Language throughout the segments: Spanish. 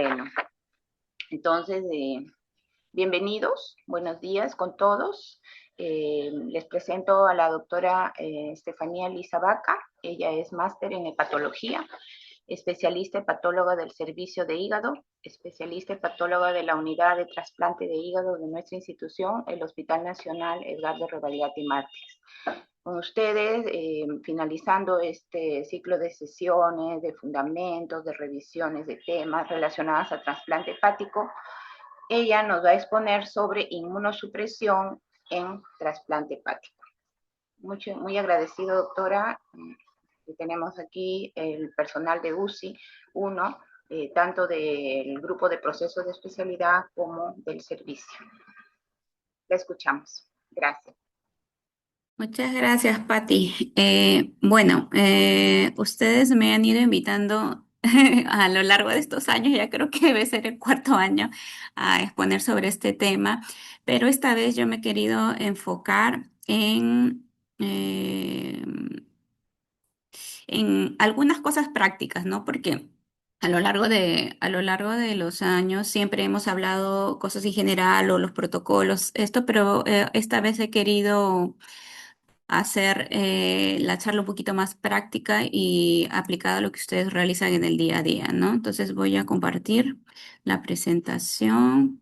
Bueno, entonces, bienvenidos, buenos días con todos. Les presento a la doctora Estefanía Lisa Vaca. Ella es máster en hepatología, especialista hepatóloga del servicio de hígado, especialista hepatóloga de la unidad de trasplante de hígado de nuestra institución, el Hospital Nacional Edgardo Rebagliati Mártires. Con ustedes, finalizando este ciclo de sesiones, de fundamentos, de revisiones de temas relacionados al trasplante hepático, ella nos va a exponer sobre inmunosupresión en trasplante hepático. Muy agradecido, doctora. Tenemos aquí el personal de UCI 1, tanto del grupo de procesos de especialidad como del servicio. La escuchamos. Gracias. Muchas gracias, Patti. Ustedes me han ido invitando a lo largo de estos años, ya creo que debe ser el cuarto año, a exponer sobre este tema, pero esta vez yo me he querido enfocar en algunas cosas prácticas, ¿no? Porque a lo largo de los años siempre hemos hablado cosas en general o los protocolos, esto, pero esta vez he querido hacer la charla un poquito más práctica y aplicada a lo que ustedes realizan en el día a día, ¿no? Entonces voy a compartir la presentación.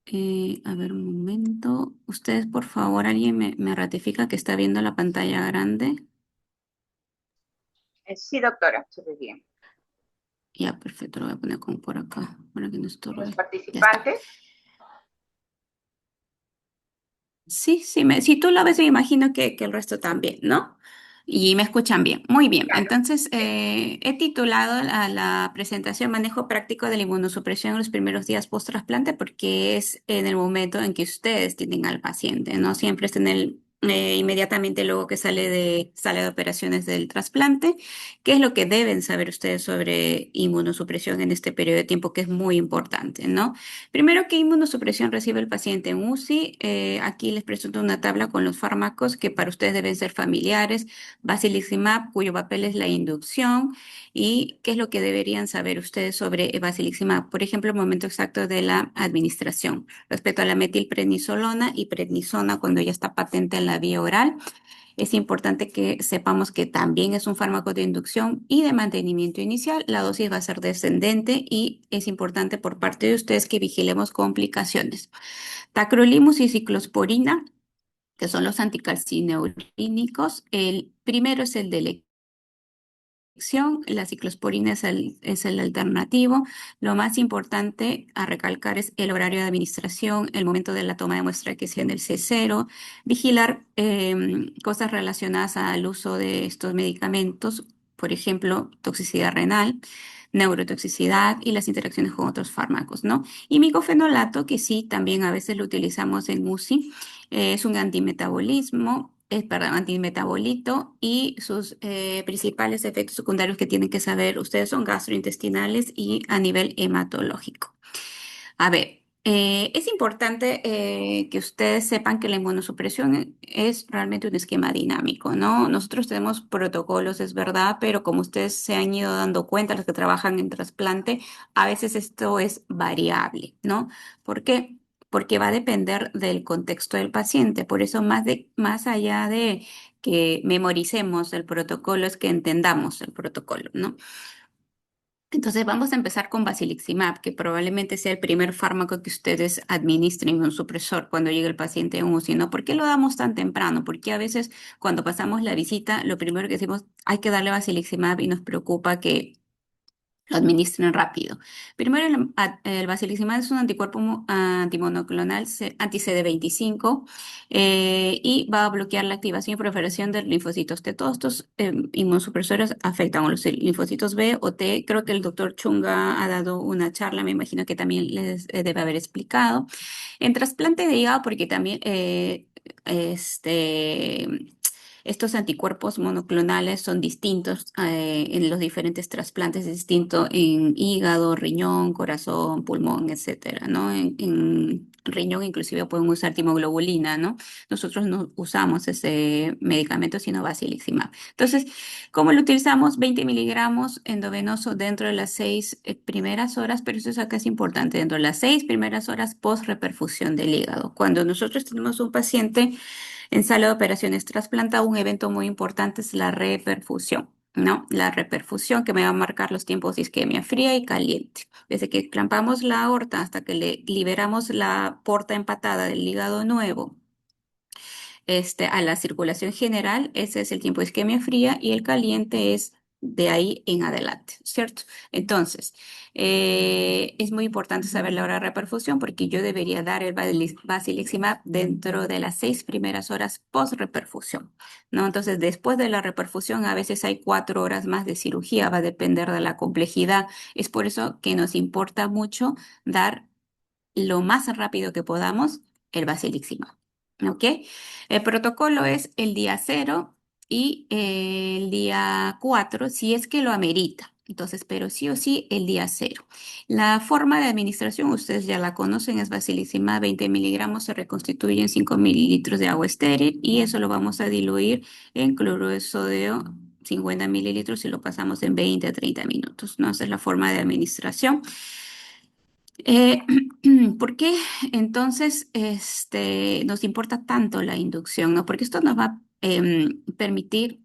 A ver un momento. Ustedes, por favor, alguien me ratifica que está viendo la pantalla grande. Sí, doctora, se ve bien. Ya, perfecto, lo voy a poner como por acá, para que no Los estorbe. Ya está. participantes. Sí, sí, si tú lo ves, me imagino que el resto también, ¿no? Y me escuchan bien. Muy bien. Claro. Entonces, Sí. he titulado a la presentación Manejo práctico de la inmunosupresión en los primeros días post-trasplante porque es en el momento en que ustedes tienen al paciente, ¿no? Siempre es inmediatamente luego que sale de operaciones del trasplante. ¿Qué es lo que deben saber ustedes sobre inmunosupresión en este periodo de tiempo que es muy importante, ¿no? Primero, ¿qué inmunosupresión recibe el paciente en UCI? Aquí les presento una tabla con los fármacos que para ustedes deben ser familiares. Basiliximab, cuyo papel es la inducción. ¿Y qué es lo que deberían saber ustedes sobre basiliximab? Por ejemplo, el momento exacto de la administración. Respecto a la metilprednisolona y prednisona, cuando ya está patente en la vía oral, es importante que sepamos que también es un fármaco de inducción y de mantenimiento inicial. La dosis va a ser descendente y es importante por parte de ustedes que vigilemos complicaciones. Tacrolimus y ciclosporina, que son los anticalcineurínicos. El primero es el de la ciclosporina es el alternativo. Lo más importante a recalcar es el horario de administración, el momento de la toma de muestra que sea en el C0, vigilar cosas relacionadas al uso de estos medicamentos, por ejemplo, toxicidad renal, neurotoxicidad y las interacciones con otros fármacos, ¿no? Y micofenolato, que sí, también a veces lo utilizamos en UCI, es un antimetabolito y sus principales efectos secundarios que tienen que saber ustedes son gastrointestinales y a nivel hematológico. A ver, es importante que ustedes sepan que la inmunosupresión es realmente un esquema dinámico, ¿no? Nosotros tenemos protocolos, es verdad, pero como ustedes se han ido dando cuenta, los que trabajan en trasplante, a veces esto es variable, ¿no? ¿Por qué? Porque va a depender del contexto del paciente. Por eso, más allá de que memoricemos el protocolo, es que entendamos el protocolo, ¿no? Entonces vamos a empezar con basiliximab, que probablemente sea el primer fármaco que ustedes administren, un supresor, cuando llegue el paciente en UCI, ¿no? ¿Por qué lo damos tan temprano? Porque a veces cuando pasamos la visita, lo primero que decimos, hay que darle basiliximab y nos preocupa que lo administren rápido. Primero, el basiliximab es un anticuerpo antimonoclonal anti-CD25 y va a bloquear la activación y proliferación de linfocitos T. Todos estos inmunosupresores afectan a los linfocitos B o T. Creo que el doctor Chunga ha dado una charla, me imagino que también les debe haber explicado. En trasplante de hígado, porque también este, Estos anticuerpos monoclonales son distintos en los diferentes trasplantes, es distinto en hígado, riñón, corazón, pulmón, etcétera, ¿no? En riñón inclusive pueden usar timoglobulina, ¿no? Nosotros no usamos ese medicamento, sino basiliximab. Entonces, ¿cómo lo utilizamos? 20 miligramos endovenoso dentro de las 6 primeras horas, pero eso es acá es importante, dentro de las 6 primeras horas post reperfusión del hígado. Cuando nosotros tenemos un paciente en sala de operaciones trasplantado, un evento muy importante es la reperfusión, ¿no? La reperfusión que me va a marcar los tiempos de isquemia fría y caliente. Desde que clampamos la aorta hasta que le liberamos la porta empatada del hígado nuevo a la circulación general, ese es el tiempo de isquemia fría y el caliente es de ahí en adelante, ¿cierto? Entonces, es muy importante saber la hora de reperfusión porque yo debería dar el basiliximab dentro de las 6 primeras horas post reperfusión, ¿no? Entonces, después de la reperfusión, a veces hay 4 horas más de cirugía, va a depender de la complejidad. Es por eso que nos importa mucho dar lo más rápido que podamos el basiliximab. ¿Ok? El protocolo es el día 0 y el día 4 si es que lo amerita. Entonces, pero sí o sí el día 0. La forma de administración, ustedes ya la conocen, es basiliximab 20 miligramos, se reconstituye en 5 mililitros de agua estéril y eso lo vamos a diluir en cloruro de sodio 50 mililitros y lo pasamos en 20 a 30 minutos, ¿no? Esa es la forma de administración. Eh, ¿Por qué entonces nos importa tanto la inducción, ¿no? Porque esto nos va a permitir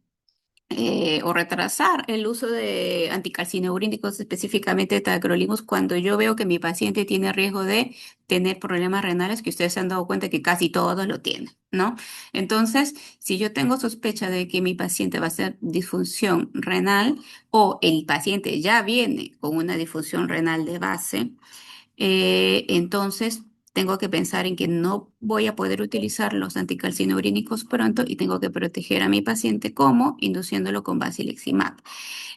o retrasar el uso de anticalcineurínicos, específicamente de tacrolimus, cuando yo veo que mi paciente tiene riesgo de tener problemas renales, que ustedes se han dado cuenta que casi todos lo tienen, ¿no? Entonces, si yo tengo sospecha de que mi paciente va a ser disfunción renal o el paciente ya viene con una disfunción renal de base, entonces, tengo que pensar en que no voy a poder utilizar los anticalcinurínicos pronto y tengo que proteger a mi paciente como induciéndolo con basiliximab.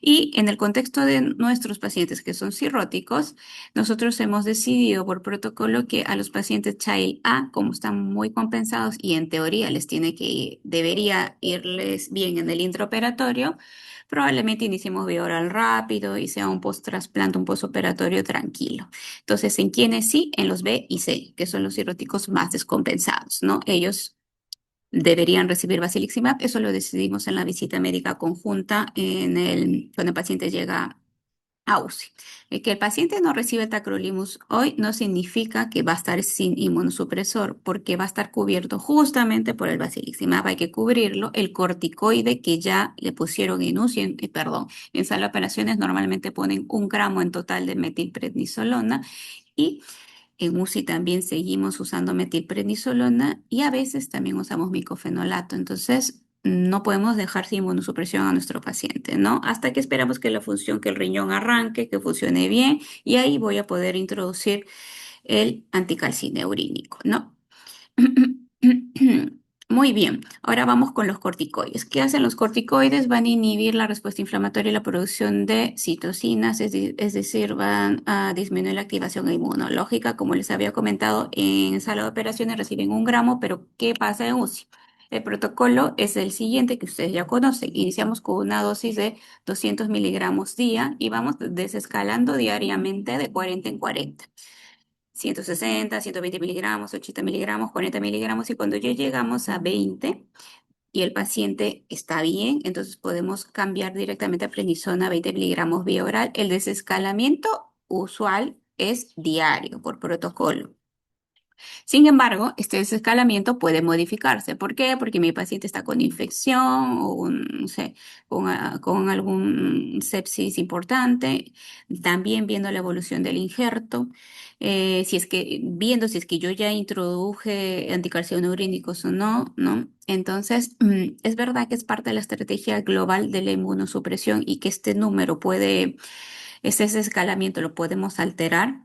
Y en el contexto de nuestros pacientes que son cirróticos, nosotros hemos decidido por protocolo que a los pacientes Child A, como están muy compensados y en teoría debería irles bien en el intraoperatorio, probablemente iniciemos vía oral rápido y sea un post-trasplante, un postoperatorio tranquilo. Entonces, en quienes sí, en los B y C, que son los cirróticos más descompensados, ¿no? Ellos deberían recibir basiliximab. Eso lo decidimos en la visita médica conjunta cuando el paciente llega a UCI. Que el paciente no recibe tacrolimus hoy no significa que va a estar sin inmunosupresor, porque va a estar cubierto justamente por el basiliximab. Hay que cubrirlo. El corticoide que ya le pusieron en UCI, perdón, en sala de operaciones normalmente ponen 1 gramo en total de metilprednisolona y en UCI también seguimos usando metilprednisolona y a veces también usamos micofenolato. Entonces, no podemos dejar sin inmunosupresión a nuestro paciente, ¿no? Hasta que esperamos que que el riñón arranque, que funcione bien y ahí voy a poder introducir el anticalcineurínico, ¿no? Muy bien, ahora vamos con los corticoides. ¿Qué hacen los corticoides? Van a inhibir la respuesta inflamatoria y la producción de citocinas, es decir, van a disminuir la activación inmunológica. Como les había comentado, en sala de operaciones reciben 1 gramo, pero ¿qué pasa en UCI? El protocolo es el siguiente que ustedes ya conocen. Iniciamos con una dosis de 200 miligramos día y vamos desescalando diariamente de 40 en 40. 160, 120 miligramos, 80 miligramos, 40 miligramos y cuando ya llegamos a 20 y el paciente está bien, entonces podemos cambiar directamente a prednisona 20 miligramos vía oral. El desescalamiento usual es diario por protocolo. Sin embargo, este desescalamiento puede modificarse. ¿Por qué? Porque mi paciente está con infección o no sé, con algún sepsis importante, también viendo la evolución del injerto, si es que yo ya introduje anticalcinurínicos o no, ¿no? Entonces, es verdad que es parte de la estrategia global de la inmunosupresión y que ese escalamiento lo podemos alterar,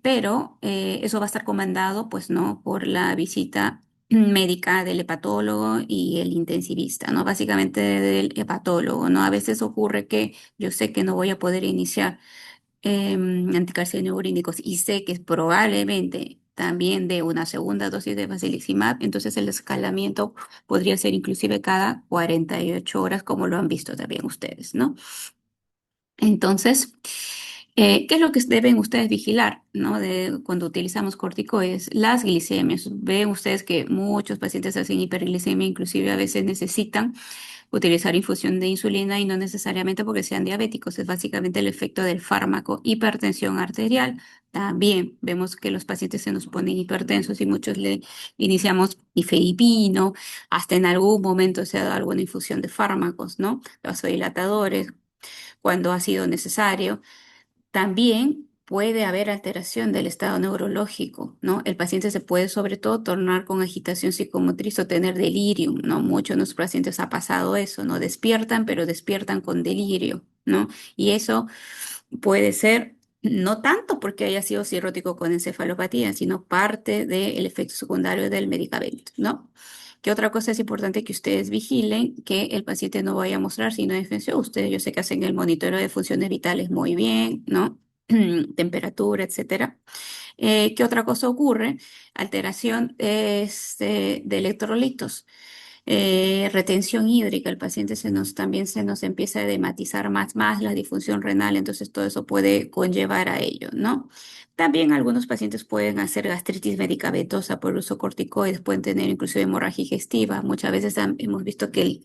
pero eso va a estar comandado, pues, ¿no? Por la visita médica del hepatólogo y el intensivista, ¿no? Básicamente del hepatólogo, ¿no? A veces ocurre que yo sé que no voy a poder iniciar anticarcinogénicos y sé que probablemente también de una segunda dosis de basilizumab, entonces el escalamiento podría ser inclusive cada 48 horas, como lo han visto también ustedes, ¿no? Entonces, ¿qué es lo que deben ustedes vigilar, ¿no? De cuando utilizamos corticoides? Las glicemias. Ven ustedes que muchos pacientes hacen hiperglicemia, inclusive a veces necesitan utilizar infusión de insulina y no necesariamente porque sean diabéticos, es básicamente el efecto del fármaco. Hipertensión arterial. También vemos que los pacientes se nos ponen hipertensos y muchos le iniciamos ifeipino, hasta en algún momento se ha dado alguna infusión de fármacos, ¿no? Vasodilatadores cuando ha sido necesario. También puede haber alteración del estado neurológico, ¿no? El paciente se puede sobre todo tornar con agitación psicomotriz o tener delirium, ¿no? Muchos de los pacientes ha pasado eso, ¿no? Despiertan, pero despiertan con delirio, ¿no? Y eso puede ser no tanto porque haya sido cirrótico con encefalopatía, sino parte del efecto secundario del medicamento, ¿no? ¿Qué otra cosa es importante que ustedes vigilen? Que el paciente no vaya a mostrar signo de defensión. Ustedes, yo sé que hacen el monitoreo de funciones vitales muy bien, ¿no? Temperatura, etcétera. ¿Qué otra cosa ocurre? Alteración de electrolitos. Retención hídrica, el paciente también se nos empieza a edematizar más la disfunción renal, entonces todo eso puede conllevar a ello, ¿no? También algunos pacientes pueden hacer gastritis medicamentosa por uso corticoides, pueden tener inclusive hemorragia digestiva. Muchas veces hemos visto que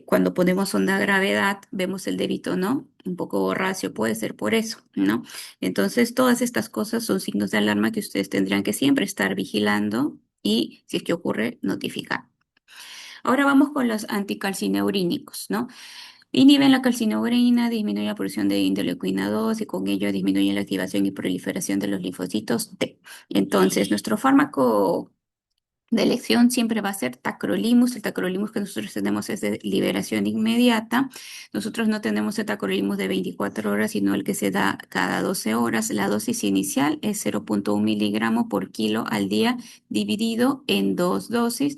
cuando ponemos onda gravedad, vemos el débito, ¿no? Un poco borracio, puede ser por eso, ¿no? Entonces, todas estas cosas son signos de alarma que ustedes tendrán que siempre estar vigilando y, si es que ocurre, notificar. Ahora vamos con los anticalcineurínicos, ¿no? Inhiben la calcineurina, disminuyen la producción de interleuquina 2 y con ello disminuyen la activación y proliferación de los linfocitos T. Entonces, nuestro fármaco de elección siempre va a ser tacrolimus. El tacrolimus que nosotros tenemos es de liberación inmediata. Nosotros no tenemos el tacrolimus de 24 horas, sino el que se da cada 12 horas. La dosis inicial es 0,1 miligramo por kilo al día, dividido en dos dosis.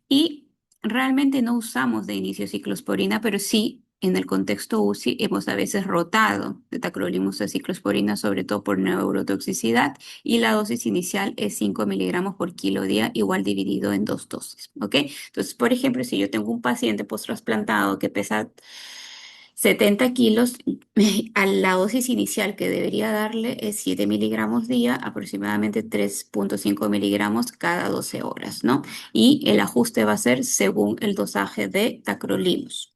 Y realmente no usamos de inicio ciclosporina, pero sí. En el contexto UCI hemos a veces rotado de tacrolimus a ciclosporina, sobre todo por neurotoxicidad, y la dosis inicial es 5 miligramos por kilo día, igual dividido en dos dosis, ¿ok? Entonces, por ejemplo, si yo tengo un paciente post-trasplantado que pesa 70 kilos, a la dosis inicial que debería darle es 7 miligramos día, aproximadamente 3,5 miligramos cada 12 horas, ¿no? Y el ajuste va a ser según el dosaje de tacrolimus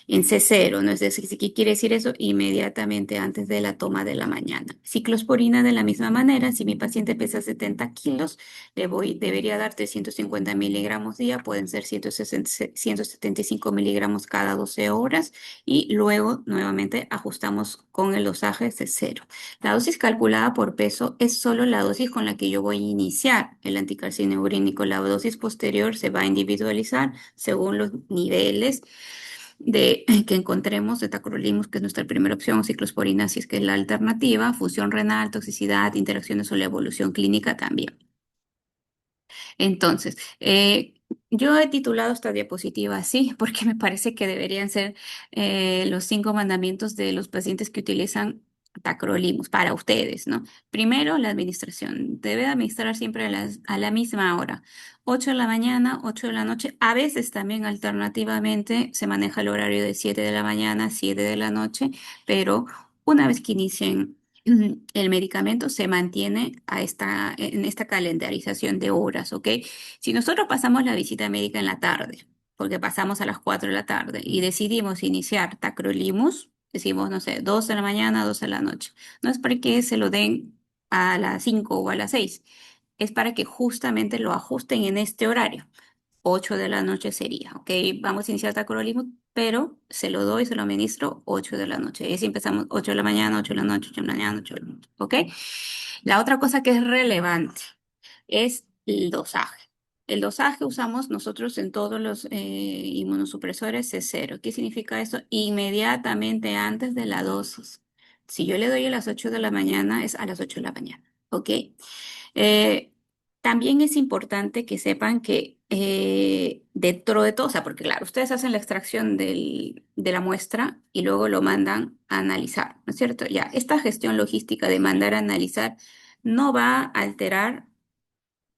en C0, ¿no? Es decir, ¿qué quiere decir eso? Inmediatamente antes de la toma de la mañana. Ciclosporina de la misma manera, si mi paciente pesa 70 kilos, debería dar 350 miligramos día, pueden ser 175 miligramos cada 12 horas y luego nuevamente ajustamos con el dosaje C0. La dosis calculada por peso es solo la dosis con la que yo voy a iniciar el anticalcineurínico. La dosis posterior se va a individualizar según los niveles de que encontremos de tacrolimus, que es nuestra primera opción, ciclosporina, si es que es la alternativa, fusión renal, toxicidad, interacciones o la evolución clínica también. Entonces, yo he titulado esta diapositiva así porque me parece que deberían ser los 5 mandamientos de los pacientes que utilizan tacrolimus para ustedes, ¿no? Primero, la administración. Debe administrar siempre a la misma hora. 8 de la mañana, 8 de la noche. A veces también alternativamente se maneja el horario de 7 de la mañana, 7 de la noche, pero una vez que inicien el medicamento se mantiene en esta calendarización de horas, ¿ok? Si nosotros pasamos la visita médica en la tarde, porque pasamos a las 4 de la tarde y decidimos iniciar tacrolimus, decimos, no sé, 2 de la mañana, 2 de la noche. No es para que se lo den a las 5 o a las 6, es para que justamente lo ajusten en este horario. 8 de la noche sería, ¿ok? Vamos a iniciar tacrolimus, pero se lo doy, se lo administro 8 de la noche. Y así empezamos 8 de la mañana, 8 de la noche, 8 de la mañana, 8 de la noche, ¿ok? La otra cosa que es relevante es el dosaje. El dosaje usamos nosotros en todos los inmunosupresores C0. ¿Qué significa eso? Inmediatamente antes de la dosis. Si yo le doy a las 8 de la mañana, es a las 8 de la mañana, ¿ok? Eh, También es importante que sepan que dentro de todo, o sea, porque claro, ustedes hacen la extracción de la muestra y luego lo mandan a analizar, ¿no es cierto? Ya, esta gestión logística de mandar a analizar no va a alterar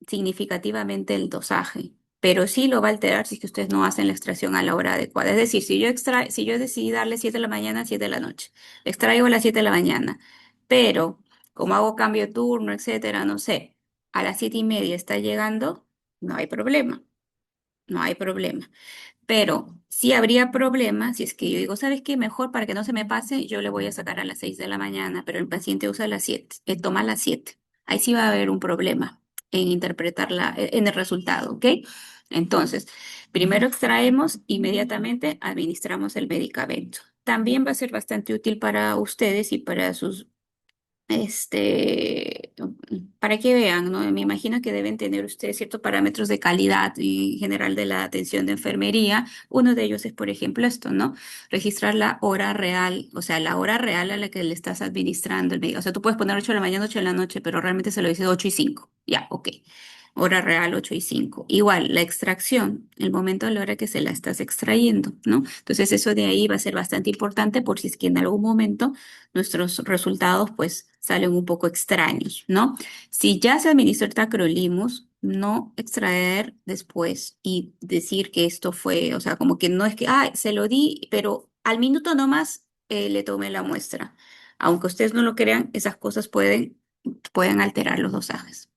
significativamente el dosaje, pero sí lo va a alterar si es que ustedes no hacen la extracción a la hora adecuada. Es decir, si yo decidí darle 7 de la mañana, 7 de la noche, le extraigo a las 7 de la mañana, pero como hago cambio de turno, etcétera, no sé, a las 7:30 está llegando, no hay problema, no hay problema. Pero sí habría problema si es que yo digo, ¿sabes qué? Mejor para que no se me pase, yo le voy a sacar a las 6 de la mañana, pero el paciente usa las 7, toma las 7. Ahí sí va a haber un problema en interpretarla, en el resultado, ¿ok? Entonces, primero extraemos, inmediatamente administramos el medicamento. También va a ser bastante útil para ustedes y para sus para que vean, ¿no? Me imagino que deben tener ustedes ciertos parámetros de calidad en general de la atención de enfermería. Uno de ellos es, por ejemplo, esto, ¿no? Registrar la hora real, o sea, la hora real a la que le estás administrando el medicamento. O sea, tú puedes poner 8 de la mañana, 8 de la noche, pero realmente se lo dice 8:05. Ya, ok. Hora real 8:05. Igual, la extracción, el momento a la hora que se la estás extrayendo, ¿no? Entonces, eso de ahí va a ser bastante importante por si es que en algún momento nuestros resultados pues salen un poco extraños, ¿no? Si ya se administró el tacrolimus, no extraer después y decir que esto fue, o sea, como que no es que, se lo di, pero al minuto nomás le tomé la muestra. Aunque ustedes no lo crean, esas cosas pueden alterar los dosajes.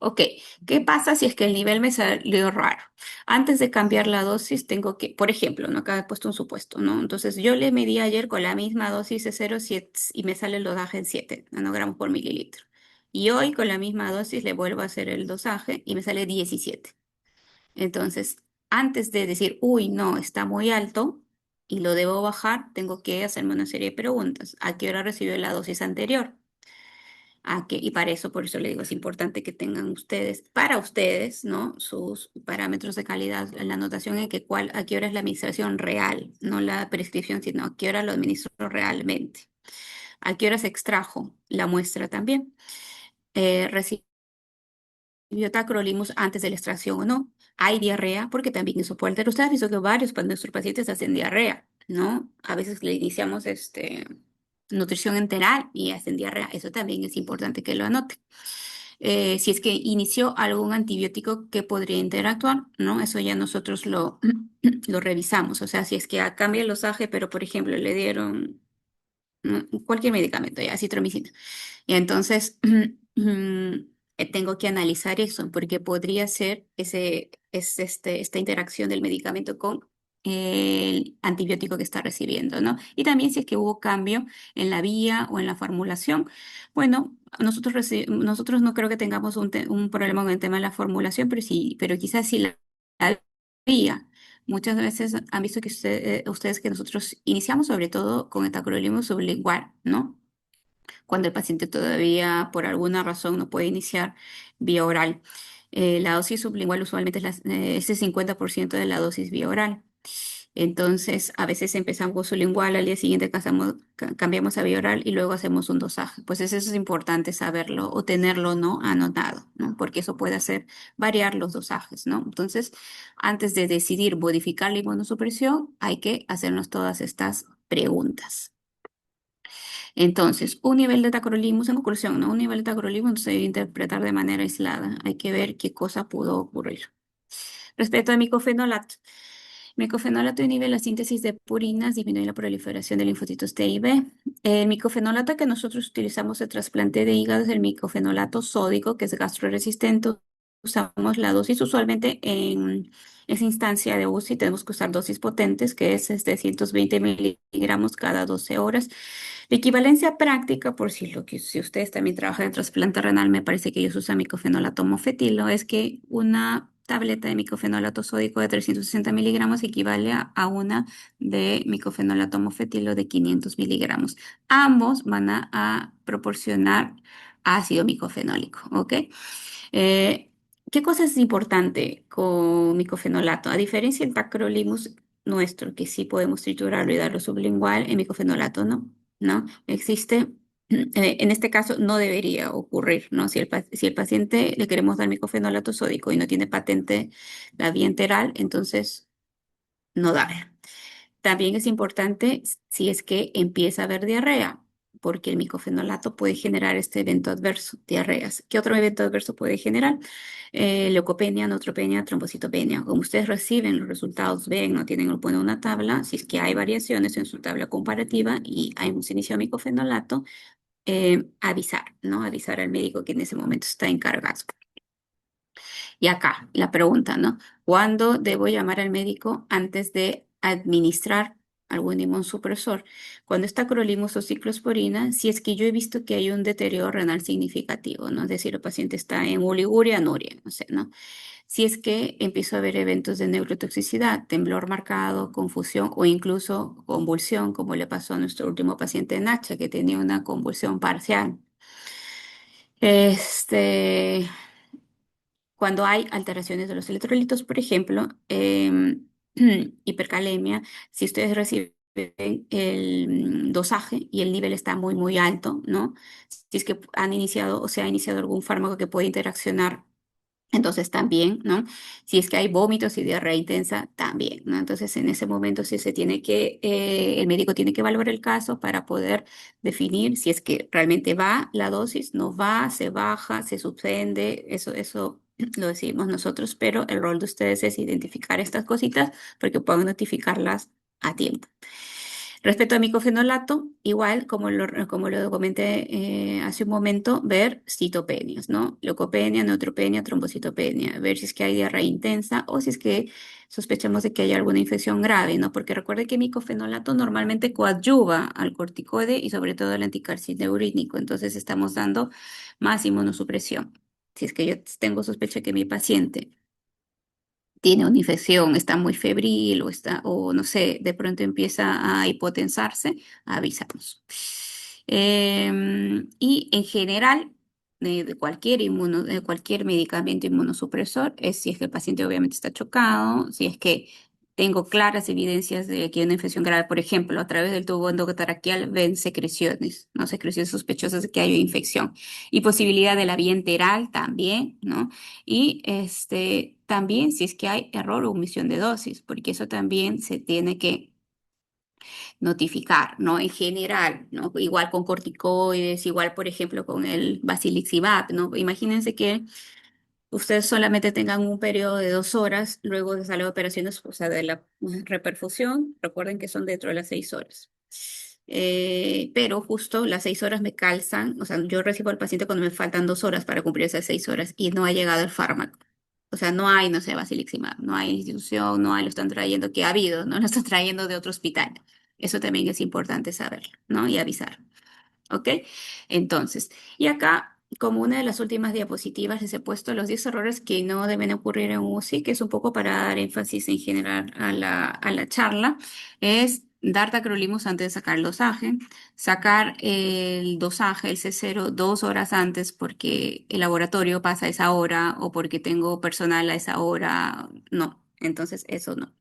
Ok, ¿qué pasa si es que el nivel me salió raro? Antes de cambiar la dosis, tengo que, por ejemplo, no acá he puesto un supuesto, ¿no? Entonces, yo le medí ayer con la misma dosis de 0,7 y me sale el dosaje en 7 nanogramos por mililitro. Y hoy con la misma dosis le vuelvo a hacer el dosaje y me sale 17. Entonces, antes de decir, uy, no, está muy alto y lo debo bajar, tengo que hacerme una serie de preguntas. ¿A qué hora recibió la dosis anterior? Y para eso, por eso le digo, es importante que tengan ustedes, para ustedes, ¿no? Sus parámetros de calidad, la anotación en a qué hora es la administración real, no la prescripción, sino a qué hora lo administro realmente. A qué hora se extrajo la muestra también. ¿Recibió tacrolimus antes de la extracción o no? ¿Hay diarrea? Porque también eso puede alterar. Usted ha visto que varios de nuestros pacientes hacen diarrea, ¿no? A veces le iniciamos nutrición enteral y hacen diarrea. Eso también es importante que lo anote. Si es que inició algún antibiótico que podría interactuar, ¿no? Eso ya nosotros lo revisamos. O sea, si es que cambia el dosaje, pero por ejemplo le dieron cualquier medicamento, ya citromicina. Y entonces tengo que analizar eso porque podría ser esta interacción del medicamento con el antibiótico que está recibiendo, ¿no? Y también si es que hubo cambio en la vía o en la formulación. Bueno, nosotros no creo que tengamos un problema con el tema de la formulación, pero sí, pero quizás sí la vía. Muchas veces han visto que ustedes que nosotros iniciamos sobre todo con el tacrolimus sublingual, ¿no? Cuando el paciente todavía por alguna razón no puede iniciar vía oral. La dosis sublingual usualmente es el 50% de la dosis vía oral. Entonces, a veces empezamos sublingual, al día siguiente cambiamos a vía oral y luego hacemos un dosaje. Pues eso es importante saberlo o tenerlo, ¿no? Anotado, ¿no? Porque eso puede hacer variar los dosajes, ¿no? Entonces, antes de decidir modificar la inmunosupresión, hay que hacernos todas estas preguntas. Entonces, un nivel de tacrolimus, en conclusión, ¿no? Un nivel de tacrolimus no se debe interpretar de manera aislada. Hay que ver qué cosa pudo ocurrir. Respecto al micofenolato. Micofenolato inhibe la síntesis de purinas, disminuye la proliferación de linfocitos T y B. El micofenolato que nosotros utilizamos en trasplante de hígado es el micofenolato sódico, que es gastroresistente. Usamos la dosis usualmente en esa instancia de UCI. Tenemos que usar dosis potentes, que es 120 miligramos cada 12 horas. La equivalencia práctica, por si ustedes también trabajan en trasplante renal, me parece que ellos usan micofenolato mofetilo, es que una tableta de micofenolato sódico de 360 miligramos equivale a una de micofenolato mofetilo de 500 miligramos. Ambos van a proporcionar ácido micofenólico, ¿ok? Eh, ¿Qué cosa es importante con micofenolato? A diferencia del tacrolimus nuestro, que sí podemos triturarlo y darlo sublingual, el micofenolato no, ¿no? Existe, en este caso no debería ocurrir, ¿no? Si el paciente le queremos dar micofenolato sódico y no tiene patente la vía enteral, entonces no darle. También es importante si es que empieza a haber diarrea. porque el micofenolato puede generar este evento adverso, diarreas. ¿Qué otro evento adverso puede generar? Leucopenia, neutropenia, trombocitopenia. Como ustedes reciben los resultados, ven, no tienen, lo ponen en una tabla, si es que hay variaciones en su tabla comparativa y hemos iniciado micofenolato, avisar, ¿no? Avisar al médico que en ese momento está encargado. Y acá la pregunta, ¿no? ¿Cuándo debo llamar al médico antes de administrar algún inmunosupresor? Cuando está acrolimus o ciclosporina, si es que yo he visto que hay un deterioro renal significativo, ¿no? Es decir, el paciente está en oliguria, anuria, no sé, ¿no? Si es que empiezo a ver eventos de neurotoxicidad, temblor marcado, confusión o incluso convulsión, como le pasó a nuestro último paciente Nacha, que tenía una convulsión parcial. Este, cuando hay alteraciones de los electrolitos, por ejemplo, hipercalemia, si ustedes reciben el dosaje y el nivel está muy, muy alto, ¿no? Si es que han iniciado o se ha iniciado algún fármaco que puede interaccionar, entonces también, ¿no? Si es que hay vómitos y diarrea intensa, también, ¿no? Entonces en ese momento sí se tiene que, el médico tiene que evaluar el caso para poder definir si es que realmente va la dosis, no va, se baja, se suspende, eso lo decimos nosotros, pero el rol de ustedes es identificar estas cositas porque puedan notificarlas a tiempo. Respecto a micofenolato, igual, como lo comenté hace un momento, ver citopenias, ¿no? Leucopenia, neutropenia, trombocitopenia, ver si es que hay diarrea intensa o si es que sospechamos de que hay alguna infección grave, ¿no? Porque recuerde que micofenolato normalmente coadyuva al corticoide y sobre todo al anticarcineurínico, entonces estamos dando más inmunosupresión. Si es que yo tengo sospecha que mi paciente tiene una infección, está muy febril o no sé, de pronto empieza a hipotensarse, avisamos. Y en general, de cualquier medicamento inmunosupresor, es si es que el paciente obviamente está chocado, si es que tengo claras evidencias de que hay una infección grave, por ejemplo, a través del tubo endotraqueal ven secreciones, ¿no? Secreciones sospechosas de que hay infección. Y posibilidad de la vía enteral también, ¿no? Y también si es que hay error o omisión de dosis, porque eso también se tiene que notificar, ¿no? En general, ¿no? Igual con corticoides, igual, por ejemplo, con el Basiliximab, ¿no? Imagínense que ustedes solamente tengan un periodo de 2 horas luego de salir de operaciones, o sea, de la reperfusión, recuerden que son dentro de las 6 horas. Pero justo las 6 horas me calzan, o sea, yo recibo al paciente cuando me faltan 2 horas para cumplir esas 6 horas y no ha llegado el fármaco. O sea, no hay, no sé, Basiliximab, no hay institución, no hay, lo están trayendo, que ha habido, no lo están trayendo de otro hospital. Eso también es importante saberlo, ¿no? Y avisar. ¿Ok? Entonces, y acá, como una de las últimas diapositivas, les he puesto los 10 errores que no deben ocurrir en UCI, que es un poco para dar énfasis en general a la charla, es dar tacrolimus antes de sacar el dosaje, sacar el dosaje, el C0, 2 horas antes porque el laboratorio pasa a esa hora o porque tengo personal a esa hora, no. Entonces, eso no.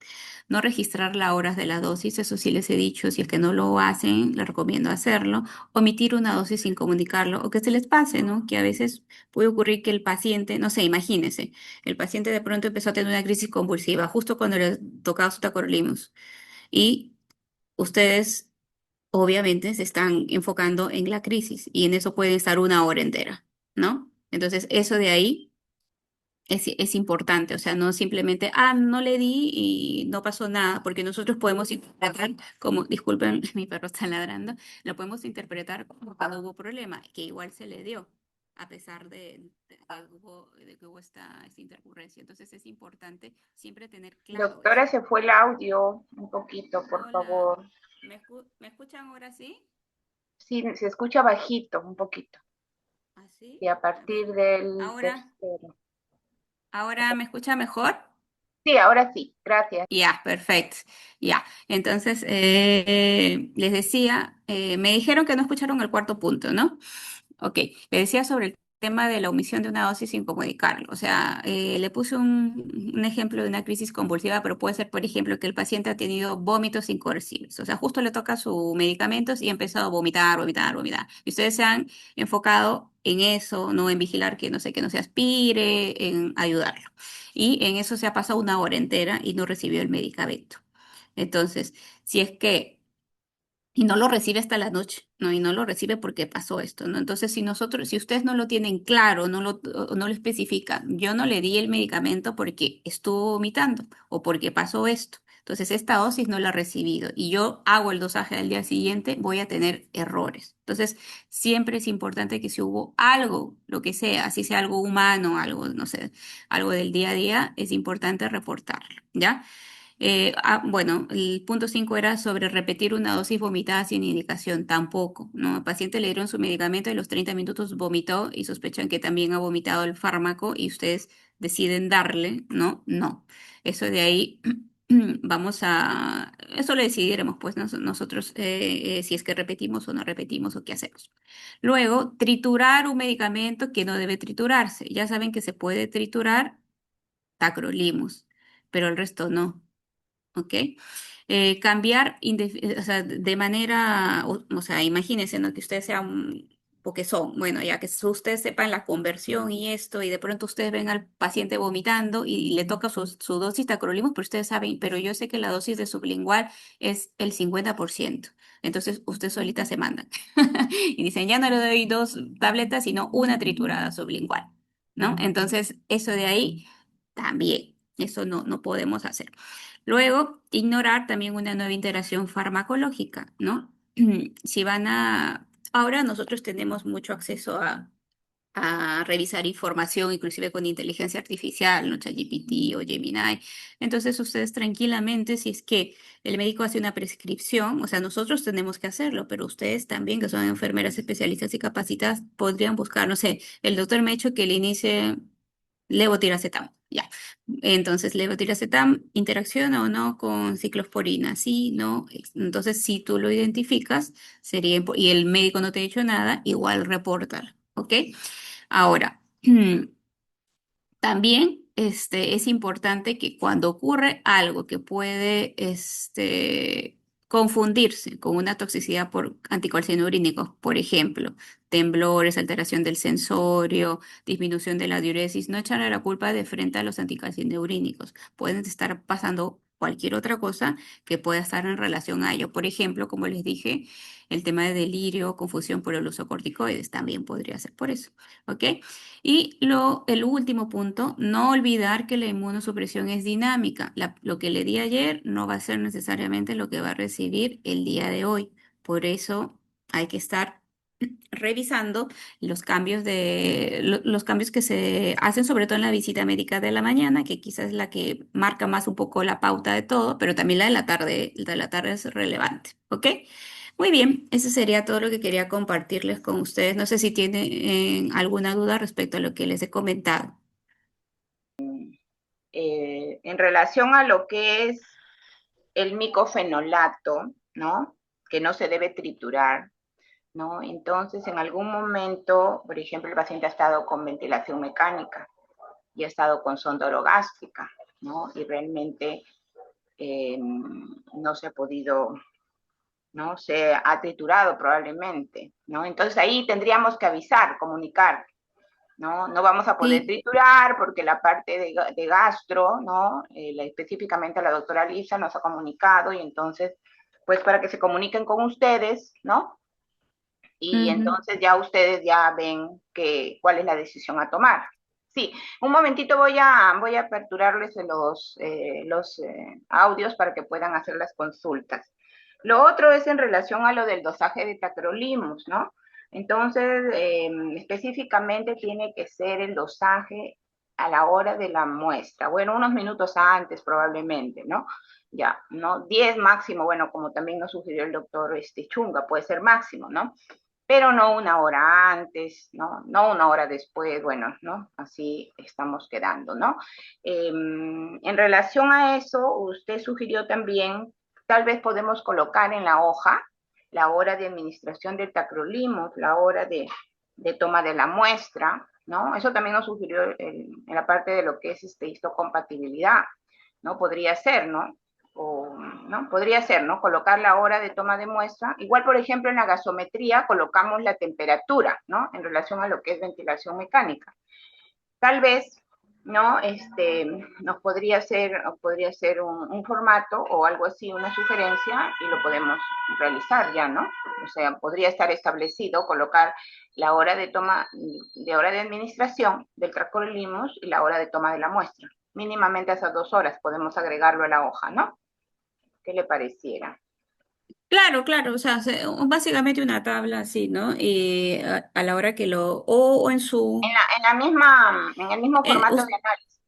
No registrar las horas de la dosis, eso sí les he dicho, si es que no lo hacen, les recomiendo hacerlo. Omitir una dosis sin comunicarlo o que se les pase, ¿no? Que a veces puede ocurrir que el paciente, no sé, imagínense, el paciente de pronto empezó a tener una crisis convulsiva justo cuando le tocaba su tacrolimus y ustedes obviamente se están enfocando en la crisis y en eso pueden estar una hora entera, ¿no? Entonces, eso de ahí es importante, o sea, no simplemente, no le di y no pasó nada, porque nosotros podemos interpretar como, disculpen, mi perro está ladrando, lo podemos interpretar como cuando hubo problema, que igual se le dio, a pesar de que hubo esta intercurrencia. Entonces es importante siempre tener claro eso. Doctora, se fue el audio un poquito, por Hola, favor. ¿me escuchan ahora sí? Sí, se escucha bajito, un poquito. ¿Así? Y a A ver, partir del ahora, tercero. ahora me escucha mejor. Sí, ahora sí, gracias. Ya, perfecto. Ya, entonces les decía, me dijeron que no escucharon el cuarto punto, ¿no? Ok, le decía sobre el tema de la omisión de una dosis sin comunicarlo. O sea, le puse un ejemplo de una crisis convulsiva, pero puede ser, por ejemplo, que el paciente ha tenido vómitos incoercibles. O sea, justo le toca sus medicamentos y ha empezado a vomitar, vomitar, vomitar. Y ustedes se han enfocado en eso, no en vigilar que no se aspire, en ayudarlo. Y en eso se ha pasado una hora entera y no recibió el medicamento. Entonces, si es que y no lo recibe hasta la noche, ¿no? Y no lo recibe porque pasó esto, ¿no? Entonces, si ustedes no lo tienen claro, o no lo especifican, yo no le di el medicamento porque estuvo vomitando o porque pasó esto. Entonces, esta dosis no la ha recibido y yo hago el dosaje al día siguiente, voy a tener errores. Entonces, siempre es importante que si hubo algo, lo que sea, así sea algo humano, algo, no sé, algo del día a día, es importante reportarlo, ¿ya? Bueno, el punto 5 era sobre repetir una dosis vomitada sin indicación. Tampoco, ¿no? Al paciente le dieron su medicamento y a los 30 minutos vomitó y sospechan que también ha vomitado el fármaco y ustedes deciden darle, ¿no? No. Eso de ahí eso lo decidiremos pues nosotros si es que repetimos o no repetimos o qué hacemos. Luego, triturar un medicamento que no debe triturarse. Ya saben que se puede triturar tacrolimus, pero el resto no. ¿Ok? Cambiar, o sea, de manera, o sea, imagínense, ¿no? Que ustedes sean, porque son, bueno, ya que ustedes sepan la conversión y esto, y de pronto ustedes ven al paciente vomitando y le toca su dosis de tacrolimus, pero ustedes saben, pero yo sé que la dosis de sublingual es el 50%. Entonces, ustedes solitas se mandan. Y dicen, ya no le doy 2 tabletas, sino una triturada sublingual, ¿no? Entonces, eso de ahí también, eso no podemos hacer. Luego, ignorar también una nueva interacción farmacológica, ¿no? Si van a... Ahora nosotros tenemos mucho acceso a revisar información, inclusive con inteligencia artificial, ¿no? ChatGPT o Gemini. Entonces, ustedes tranquilamente, si es que el médico hace una prescripción, o sea, nosotros tenemos que hacerlo, pero ustedes también, que son enfermeras especialistas y capacitadas, podrían buscar, no sé, el doctor me ha dicho que le inicie levotiracetam, ya. Entonces, levotiracetam interacciona o no con ciclosporina, sí, no. Entonces, si tú lo identificas, y el médico no te ha dicho nada, igual repórtalo, ¿ok? Ahora, también es importante que cuando ocurre algo que puede confundirse con una toxicidad por anticolinúricos, por ejemplo, temblores, alteración del sensorio, disminución de la diuresis, no echarle la culpa de frente a los anticalcinurínicos. Pueden estar pasando cualquier otra cosa que pueda estar en relación a ello. Por ejemplo, como les dije, el tema de delirio, confusión por el uso de corticoides también podría ser por eso. ¿Ok? Y el último punto, no olvidar que la inmunosupresión es dinámica. Lo que le di ayer no va a ser necesariamente lo que va a recibir el día de hoy. Por eso hay que estar revisando los cambios que se hacen, sobre todo en la visita médica de la mañana, que quizás es la que marca más un poco la pauta de todo, pero también la de la tarde es relevante. ¿Ok? Muy bien, eso sería todo lo que quería compartirles con ustedes. No sé si tienen alguna duda respecto a lo que les he comentado. En relación a lo que es el micofenolato, ¿no? Que no se debe triturar, ¿no? Entonces, en algún momento, por ejemplo, el paciente ha estado con ventilación mecánica y ha estado con sonda orogástrica, ¿no? Y realmente no se ha podido, ¿no? Se ha triturado probablemente, ¿no? Entonces ahí tendríamos que avisar, comunicar, ¿no? No vamos a poder Sí. triturar porque la parte de gastro, ¿no? Específicamente la doctora Lisa nos ha comunicado y entonces, pues para que se comuniquen con ustedes, ¿no? Y Ujú. entonces ya ustedes ya ven cuál es la decisión a tomar. Sí, un momentito voy a aperturarles los audios para que puedan hacer las consultas. Lo otro es en relación a lo del dosaje de tacrolimus, ¿no? Entonces, específicamente tiene que ser el dosaje a la hora de la muestra, bueno, unos minutos antes probablemente, ¿no? Ya, ¿no? 10 máximo, bueno, como también nos sugirió el doctor Chunga, puede ser máximo, ¿no? Pero no una hora antes, ¿no? No una hora después, bueno, ¿no? Así estamos quedando, ¿no? En relación a eso, usted sugirió también, tal vez podemos colocar en la hoja la hora de administración del tacrolimus, la hora de toma de la muestra, ¿no? Eso también nos sugirió en la parte de lo que es histocompatibilidad, ¿no? Podría ser, ¿no? O, ¿no? Podría ser, ¿no? Colocar la hora de toma de muestra. Igual, por ejemplo, en la gasometría colocamos la temperatura, ¿no? En relación a lo que es ventilación mecánica. Tal vez ¿no? Nos podría ser un formato o algo así, una sugerencia, y lo podemos realizar ya, ¿no? O sea, podría estar establecido, colocar la hora de toma, de hora de administración del tracrolimus y la hora de toma de la muestra. Mínimamente esas 2 horas podemos agregarlo a la hoja, ¿no? ¿Qué le pareciera? Claro, claro, o sea, básicamente una tabla así, ¿no? Y a la hora que o en su, En el mismo en- formato us- de análisis,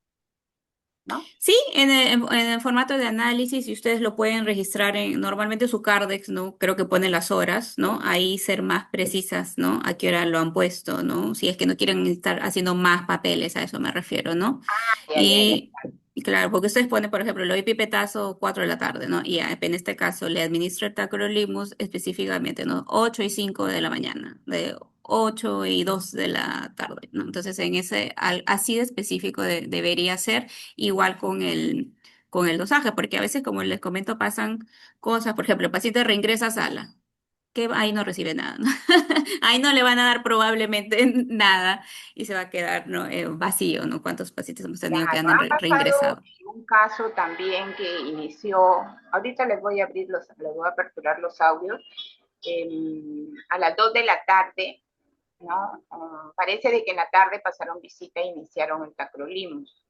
¿no? sí, en el formato de análisis, y ustedes lo pueden registrar normalmente su Cardex, ¿no? Creo que pone las horas, ¿no? Ahí ser más precisas, ¿no? A qué hora lo han puesto, ¿no? Si es que no quieren estar haciendo más papeles, a eso me refiero, ¿no? Ya, ya, ya. Y claro, porque ustedes ponen, por ejemplo, le doy pipetazo 4 de la tarde, ¿no? Y en este caso le administro el tacrolimus específicamente, ¿no? 8 y 5 de la mañana, de 8 y 2 de la tarde, ¿no? Entonces, así de específico debería ser, igual con el dosaje, porque a veces, como les comento, pasan cosas, por ejemplo, el paciente reingresa a sala, que ahí no recibe nada, ¿no? Ahí no le van a dar probablemente nada y se va a quedar, ¿no? Vacío, ¿no? ¿Cuántos pacientes hemos tenido que Claro, han ha pasado reingresado? un caso también que inició, ahorita les voy a les voy a aperturar los audios, a las 2 de la tarde, ¿no? Parece de que en la tarde pasaron visita e iniciaron el tacrolimus.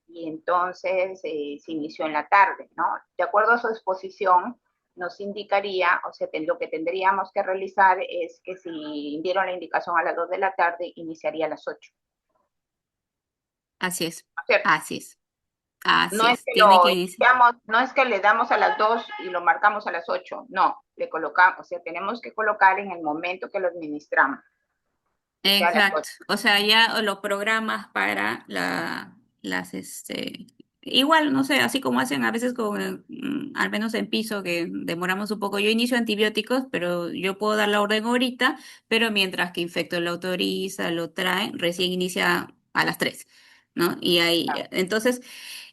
Y entonces se inició en la tarde, ¿no? De acuerdo a su exposición, nos indicaría, o sea, lo que tendríamos que realizar es que si dieron la indicación a las 2 de la tarde, iniciaría a las 8, Así es, ¿no es cierto? así es, así es. Tiene Lo que iniciar. iniciamos, no es que le damos a las 2 y lo marcamos a las 8, no, le colocamos, o sea, tenemos que colocar en el momento que lo administramos, que sea a las Exacto. 8. O sea, ya lo programas para igual, no sé, así como hacen a veces al menos en piso, que demoramos un poco. Yo inicio antibióticos, pero yo puedo dar la orden ahorita, pero mientras que infecto lo autoriza, lo trae, recién inicia a las 3, ¿no? Y ahí, entonces,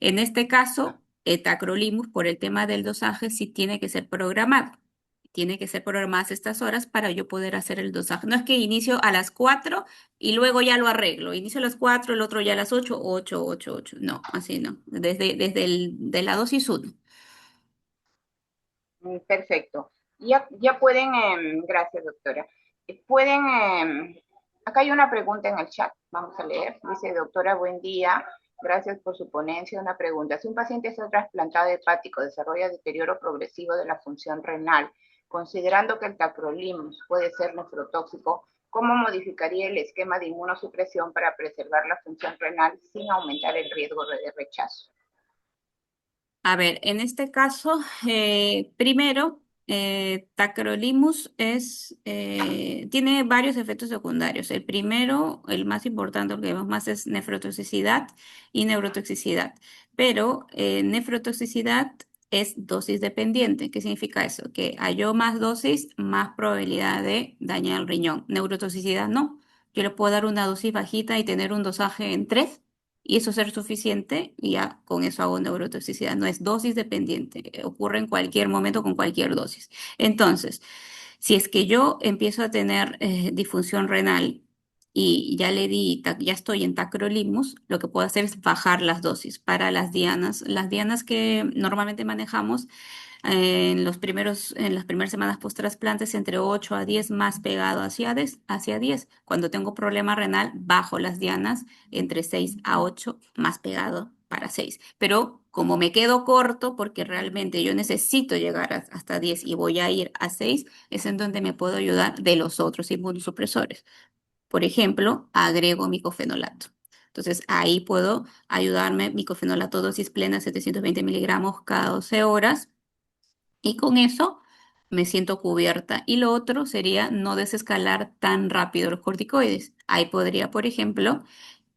en este caso, tacrolimus, por el tema del dosaje, sí tiene que ser programado. Tiene que ser programadas estas horas para yo poder hacer el dosaje. No es que inicio a las 4 y luego ya lo arreglo. Inicio a las 4, el otro ya a las 8, 8, 8, 8. No, así no. De la dosis 1. Perfecto. Ya pueden, gracias doctora. Pueden, acá hay una pregunta en el chat, vamos a leer. Dice, doctora, buen día, gracias por su ponencia. Una pregunta, si un paciente es trasplantado hepático, desarrolla deterioro progresivo de la función renal, considerando que el tacrolimus puede ser nefrotóxico, ¿cómo modificaría el esquema de inmunosupresión para preservar la función renal sin aumentar el riesgo de rechazo? A ver, en este caso, primero, tacrolimus tiene varios efectos secundarios. El primero, el más importante, el que vemos más es nefrotoxicidad y neurotoxicidad. Pero nefrotoxicidad es dosis dependiente. ¿Qué significa eso? Que a yo más dosis, más probabilidad de dañar el riñón. Neurotoxicidad no. Yo le puedo dar una dosis bajita y tener un dosaje en 3 y eso ser suficiente y ya con eso hago neurotoxicidad. No es dosis dependiente, ocurre en cualquier momento con cualquier dosis. Entonces, si es que yo empiezo a tener disfunción renal y ya ya estoy en tacrolimus, lo que puedo hacer es bajar las dosis para las dianas. Las dianas que normalmente manejamos en las primeras semanas post-trasplantes, entre 8 a 10 más pegado hacia 10. Cuando tengo problema renal, bajo las dianas entre 6 a 8 más pegado para 6. Pero como me quedo corto, porque realmente yo necesito llegar hasta 10 y voy a ir a 6, es en donde me puedo ayudar de los otros inmunosupresores. Por ejemplo, agrego micofenolato. Entonces ahí puedo ayudarme, micofenolato dosis plena, 720 miligramos cada 12 horas y con eso me siento cubierta. Y lo otro sería no desescalar tan rápido los corticoides. Ahí podría, por ejemplo,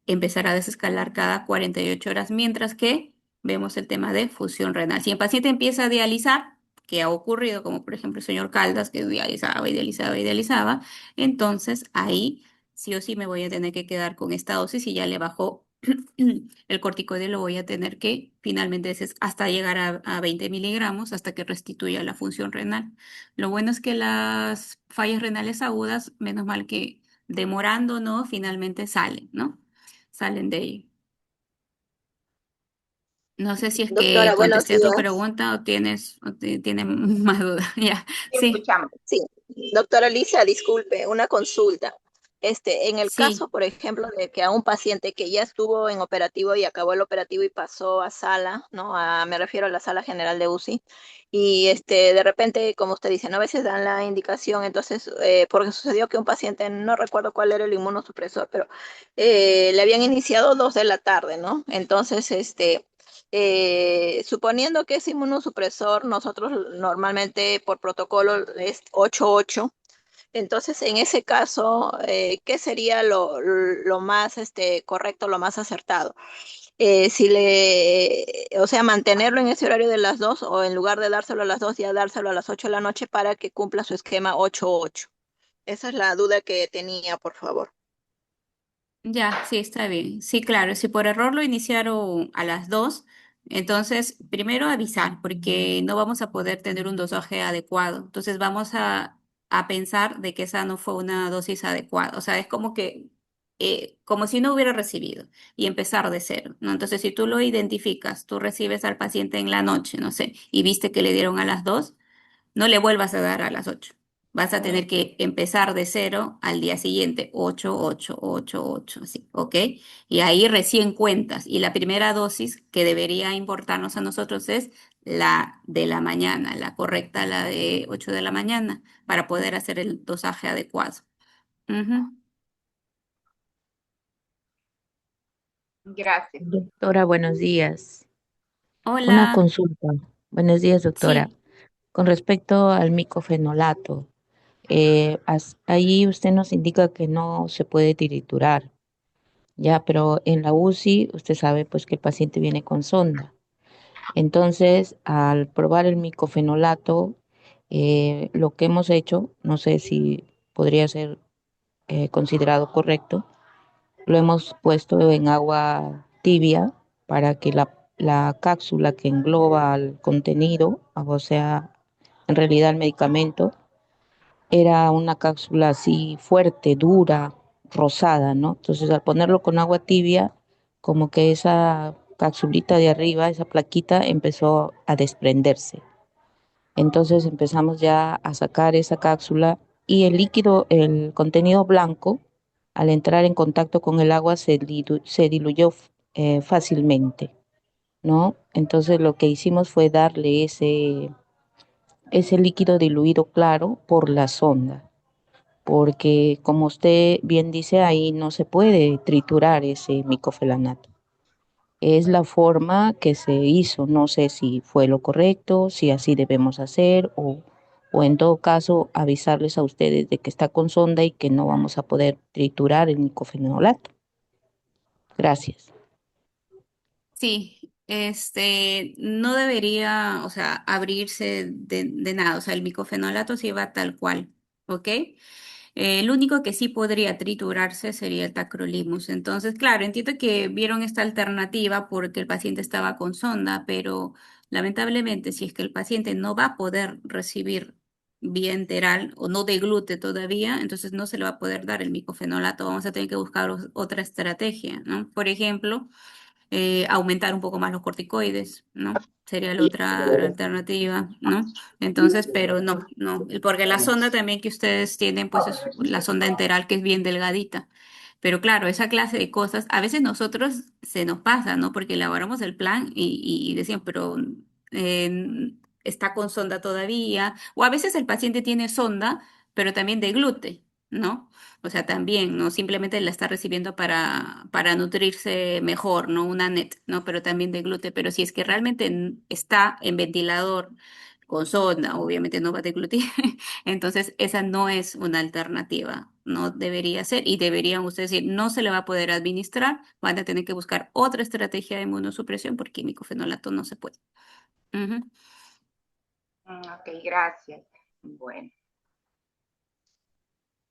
empezar a desescalar cada 48 horas, mientras que vemos el tema de fusión renal. Si el paciente empieza a dializar, que ha ocurrido, como por ejemplo el señor Caldas, que dializaba y dializaba y dializaba, entonces ahí sí o sí me voy a tener que quedar con esta dosis y ya le bajó el corticoide, lo voy a tener que finalmente hasta llegar a 20 miligramos hasta que restituya la función renal. Lo bueno es que las fallas renales agudas, menos mal que demorando, ¿no? Finalmente salen, ¿no? Salen de ello. No sé si es que Doctora, buenos contesté a tu días. pregunta o tienes más dudas. Ya, Sí, sí, escuchamos. Sí, doctora Lisa, disculpe, una consulta. En el caso, sí. por ejemplo, de que a un paciente que ya estuvo en operativo y acabó el operativo y pasó a sala, ¿no? Me refiero a la sala general de UCI, y de repente, como usted dice, ¿no? A veces dan la indicación, entonces, porque sucedió que un paciente, no recuerdo cuál era el inmunosupresor, pero le habían iniciado 2 de la tarde, ¿no? Entonces, suponiendo que es inmunosupresor, nosotros normalmente por protocolo es 8-8. Entonces, en ese caso, ¿qué sería lo más correcto, lo más acertado? O sea, mantenerlo en ese horario de las 2 o en lugar de dárselo a las 2 ya dárselo a las 8 de la noche para que cumpla su esquema 8-8. Esa es la duda que tenía, por favor. Ya, sí, está bien. Sí, claro, si por error lo iniciaron a las 2, entonces primero avisar, porque no vamos a poder tener un dosaje adecuado. Entonces vamos a pensar de que esa no fue una dosis adecuada. O sea, es como que, como si no hubiera recibido y empezar de cero, ¿no? Entonces, si tú lo identificas, tú recibes al paciente en la noche, no sé, y viste que le dieron a las 2, no le vuelvas a dar a las 8. Vas a tener que empezar de cero al día siguiente, 8, 8, 8, 8, así, ¿ok? Y ahí recién cuentas. Y la primera dosis que debería importarnos a nosotros es la de la mañana, la correcta, la de 8 de la mañana, para poder hacer el dosaje adecuado. Ujú. Gracias. Doctora, buenos días. Una Hola, consulta. Buenos días, doctora. sí. Con respecto al micofenolato, ahí usted nos indica que no se puede triturar, ya, pero en la UCI usted sabe pues que el paciente viene con sonda. Entonces, al probar el micofenolato, lo que hemos hecho, no sé si podría ser considerado correcto, lo hemos puesto en agua tibia para que la cápsula que engloba el contenido, o sea, en realidad el medicamento, era una cápsula así fuerte, dura, rosada, ¿no? Entonces al ponerlo con agua tibia, como que esa capsulita de arriba, esa plaquita, empezó a desprenderse. Entonces empezamos ya a sacar esa cápsula y el líquido, el contenido blanco, al entrar en contacto con el agua se diluyó fácilmente, ¿no? Entonces lo que hicimos fue darle ese líquido diluido claro por la sonda, porque como usted bien dice, ahí no se puede triturar ese micofenolato. Es la forma que se hizo. No sé si fue lo correcto, si así debemos hacer o en todo caso avisarles a ustedes de que está con sonda y que no vamos a poder triturar el micofenolato. Gracias. Sí, no debería, o sea, abrirse de nada, o sea, el bicofenolato sí va tal cual, ¿ok? El único que sí podría triturarse sería el tacrolimus. Entonces, claro, entiendo que vieron esta alternativa porque el paciente estaba con sonda, pero lamentablemente si es que el paciente no va a poder recibir vía enteral o no deglute todavía, entonces no se le va a poder dar el micofenolato. Vamos a tener que buscar otra estrategia, ¿no? Por ejemplo, aumentar un poco más los corticoides, ¿no? Sería la otra alternativa, ¿no? Entonces, pero no, porque la sonda también que ustedes tienen, pues es la sonda enteral que es bien delgadita. Pero claro, esa clase de cosas, a veces nosotros se nos pasa, ¿no? Porque elaboramos el plan y decían, pero está con sonda todavía, o a veces el paciente tiene sonda, pero también de glute, ¿no? O sea, también, no simplemente la está recibiendo para nutrirse mejor, ¿no? Una net, ¿no? Pero también de gluten. Pero si es que realmente está en ventilador con sonda, obviamente no va a deglutir. Entonces, esa no es una alternativa. No debería ser. Y deberían ustedes decir, no se le va a poder administrar. Van a tener que buscar otra estrategia de inmunosupresión por químico fenolato no se puede. Ujú. Ok, gracias. Bueno,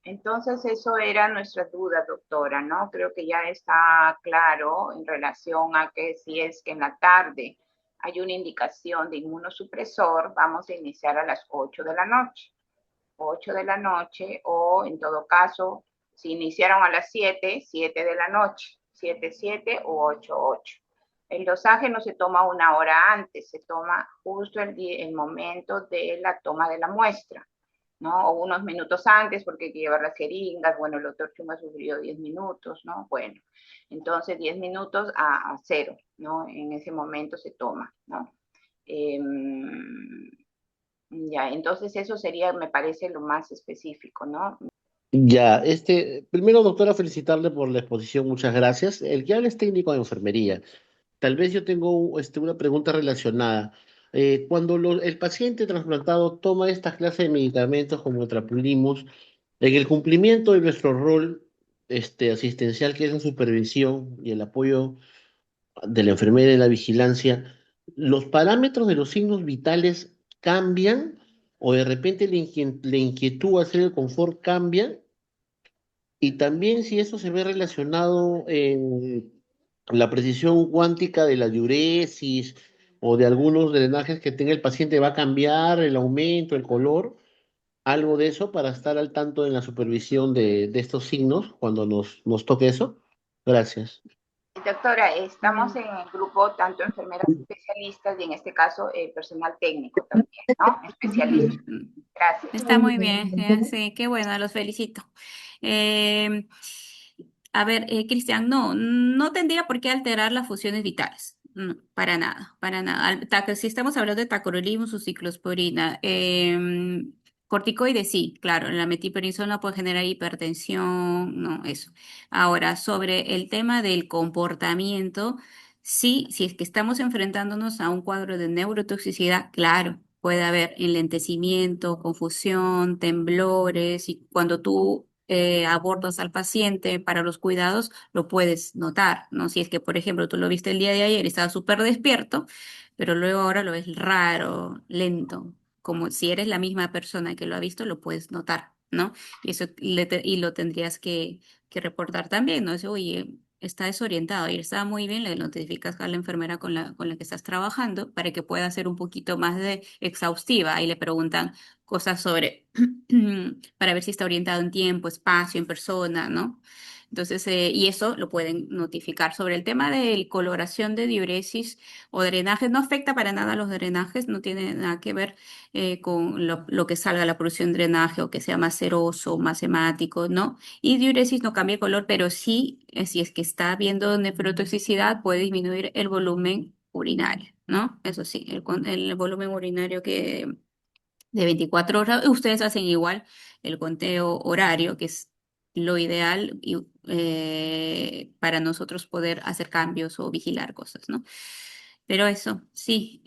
entonces eso era nuestra duda, doctora, ¿no? Creo que ya está claro en relación a que si es que en la tarde hay una indicación de inmunosupresor, vamos a iniciar a las 8 de la noche. 8 de la noche o en todo caso, si iniciaron a las 7, 7 de la noche, 7, 7 o 8, 8. El dosaje no se toma una hora antes, se toma justo el momento de la toma de la muestra, ¿no? O unos minutos antes porque hay que llevar las jeringas, bueno, el doctor Chung ha sufrido 10 minutos, ¿no? Bueno, entonces 10 minutos a cero, ¿no? En ese momento se toma, ¿no? Ya, entonces eso sería, me parece, lo más específico, ¿no? Ya, primero, doctora, felicitarle por la exposición, muchas gracias. El que habla es técnico de enfermería. Tal vez yo tengo una pregunta relacionada. Cuando el paciente trasplantado toma estas clases de medicamentos como Tacrolimus, en el cumplimiento de nuestro rol asistencial, que es la supervisión y el apoyo de la enfermera en la vigilancia, ¿los parámetros de los signos vitales cambian o de repente la inquietud hacer el confort cambia? Y también si eso se ve relacionado en la precisión cuántica de la diuresis o de algunos drenajes que tenga el paciente, ¿va a cambiar el aumento, el color? Algo de eso para estar al tanto en la supervisión de estos signos cuando nos toque eso. Gracias. Doctora, estamos en el grupo tanto enfermeras especialistas y en este caso personal técnico también, ¿no? Especialistas. Gracias. Está muy bien, sí, qué bueno, los felicito. Eh, a ver, Cristian, no tendría por qué alterar las funciones vitales. No, para nada, para nada. Si estamos hablando de tacrolimus o ciclosporina, corticoides sí, claro, la metiperidona puede generar hipertensión, no, eso. Ahora, sobre el tema del comportamiento, sí, si es que estamos enfrentándonos a un cuadro de neurotoxicidad, claro, puede haber enlentecimiento, confusión, temblores, y cuando tú abordas al paciente para los cuidados, lo puedes notar, ¿no? Si es que, por ejemplo, tú lo viste el día de ayer y estaba súper despierto, pero luego ahora lo ves raro, lento, como si eres la misma persona que lo ha visto, lo puedes notar, ¿no? Y eso y lo tendrías que reportar también, ¿no? Dice, oye, está desorientado y estaba muy bien, le notificas a la enfermera con la que estás trabajando para que pueda ser un poquito más de exhaustiva y le preguntan cosas sobre, para ver si está orientado en tiempo, espacio, en persona, ¿no? Entonces, y eso lo pueden notificar. Sobre el tema de coloración de diuresis o drenajes, no afecta para nada a los drenajes, no tiene nada que ver con lo que salga la producción de drenaje o que sea más ceroso, más hemático, ¿no? Y diuresis no cambia el color, pero sí, si es que está habiendo nefrotoxicidad, puede disminuir el volumen urinario, ¿no? Eso sí, el volumen urinario que de 24 horas, ustedes hacen igual el conteo horario, que es lo ideal para nosotros poder hacer cambios o vigilar cosas, ¿no? Pero eso, sí.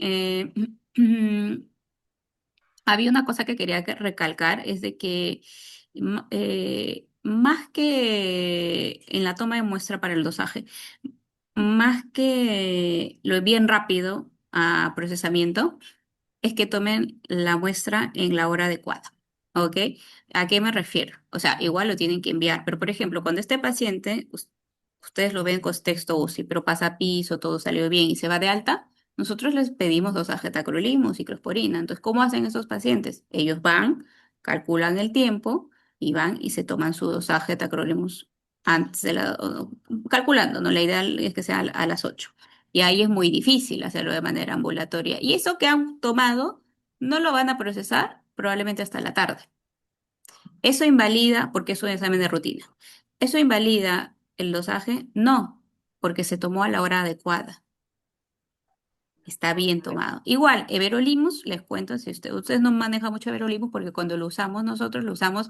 Había una cosa que quería recalcar, es de que más que en la toma de muestra para el dosaje, más que lo bien rápido a procesamiento, es que tomen la muestra en la hora adecuada. ¿Ok? ¿A qué me refiero? O sea, igual lo tienen que enviar, pero por ejemplo, cuando este paciente, ustedes lo ven con texto UCI, pero pasa piso, todo salió bien y se va de alta, nosotros les pedimos dosaje de tacrolimus y ciclosporina. Entonces, ¿cómo hacen esos pacientes? Ellos van, calculan el tiempo y van y se toman su dosaje de tacrolimus antes de calculando, ¿no? La ideal es que sea a las 8. Y ahí es muy difícil hacerlo de manera ambulatoria. Y eso que han tomado no lo van a procesar probablemente hasta la tarde. ¿Eso invalida porque es un examen de rutina? ¿Eso invalida el dosaje? No, porque se tomó a la hora adecuada. Está bien tomado. Igual, everolimus, les cuento, si ustedes no manejan mucho everolimus, porque cuando lo usamos nosotros, lo usamos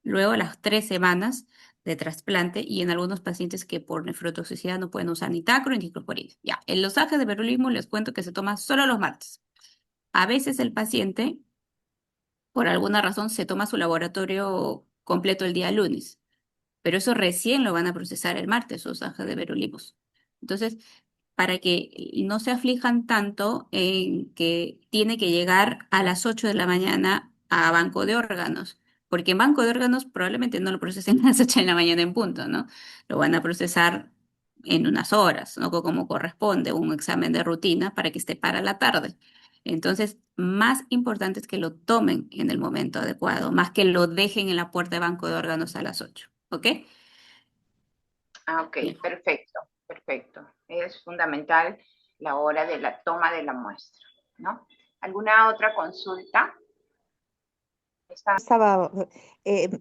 luego de las 3 semanas de trasplante y en algunos pacientes que por nefrotoxicidad no pueden usar ni tacro ni ciclosporina. Ya, el dosaje de everolimus les cuento que se toma solo los martes. A veces el paciente, por alguna razón, se toma su laboratorio completo el día lunes, pero eso recién lo van a procesar el martes, su dosaje de everolimus. Entonces, para que no se aflijan tanto en que tiene que llegar a las 8 de la mañana a banco de órganos, porque en banco de órganos probablemente no lo procesen a las 8 de la mañana en punto, ¿no? Lo van a procesar en unas horas, ¿no? Como corresponde, un examen de rutina para que esté para la tarde. Entonces, más importante es que lo tomen en el momento adecuado, más que lo dejen en la puerta de banco de órganos a las 8, ¿ok? Ah, ok, Bien. perfecto. Perfecto. Es fundamental la hora de la toma de la muestra, ¿no? ¿Alguna otra consulta? Estaba,